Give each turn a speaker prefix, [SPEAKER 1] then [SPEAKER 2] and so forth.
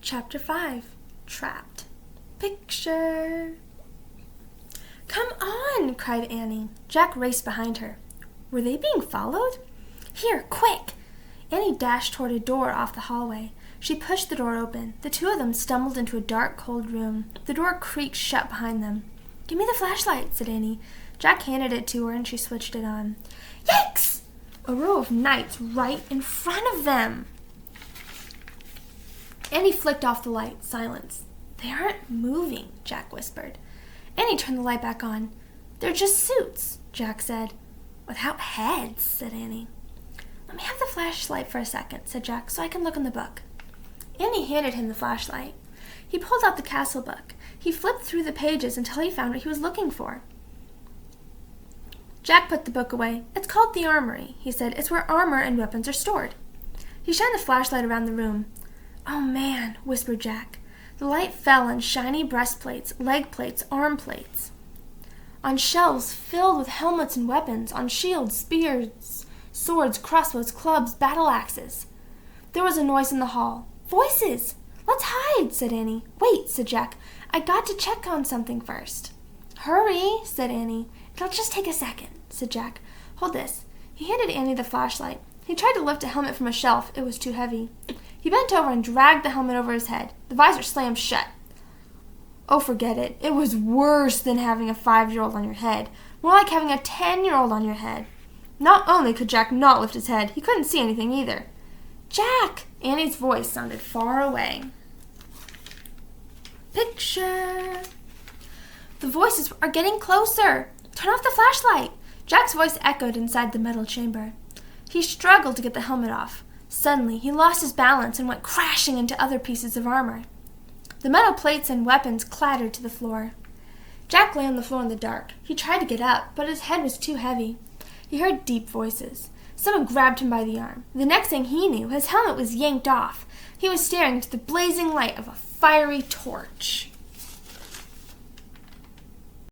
[SPEAKER 1] Chapter 5. Trapped. Picture. "Come on!" cried Annie. Jack raced behind her. Were they being followed? "Here, quick!" Annie dashed toward a door off the hallway. She pushed the door open. The two of them stumbled into a dark, cold room. The door creaked shut behind them. "Give me the flashlight," said Annie. Jack handed it to her and she switched it on. Yikes! A row of knights right in front of them. Annie flicked off the light. Silence. "They aren't moving," Jack whispered. Annie turned the light back on. "They're just suits," Jack said. "Without heads," said Annie. "Let me have the flashlight for a second," said Jack, "so I can look in the book." Annie handed him the flashlight. He pulled out the castle book. He flipped through the pages until he found what he was looking for. Jack put the book away. "It's called the Armory," he said. "It's where armor and weapons are stored." He shined the flashlight around the room. "Oh, man," whispered Jack. The light fell on shiny breastplates, leg plates, arm plates, on shelves filled with helmets and weapons, on shields, spears, swords, crossbows, clubs, battle axes. There was a noise in the hall. "Voices! Let's hide," said Annie. "Wait," said Jack. "I got to check on something first." "Hurry," said Annie. "It'll just take a second," said Jack. "Hold this." He handed Annie the flashlight. He tried to lift a helmet from a shelf. It was too heavy. He bent over and dragged the helmet over his head. The visor slammed shut. Oh, forget it. It was worse than having a 5-year-old on your head. More like having a 10-year-old on your head. Not only could Jack not lift his head, he couldn't see anything either. "Jack!" Annie's voice sounded far away. Picture. The voices are getting closer. "Turn off the flashlight." Jack's voice echoed inside the metal chamber. He struggled to get the helmet off. Suddenly, he lost his balance and went crashing into other pieces of armor. The metal plates and weapons clattered to the floor. Jack lay on the floor in the dark. He tried to get up, but his head was too heavy. He heard deep voices. Someone grabbed him by the arm. The next thing he knew, his helmet was yanked off. He was staring into the blazing light of a fiery torch.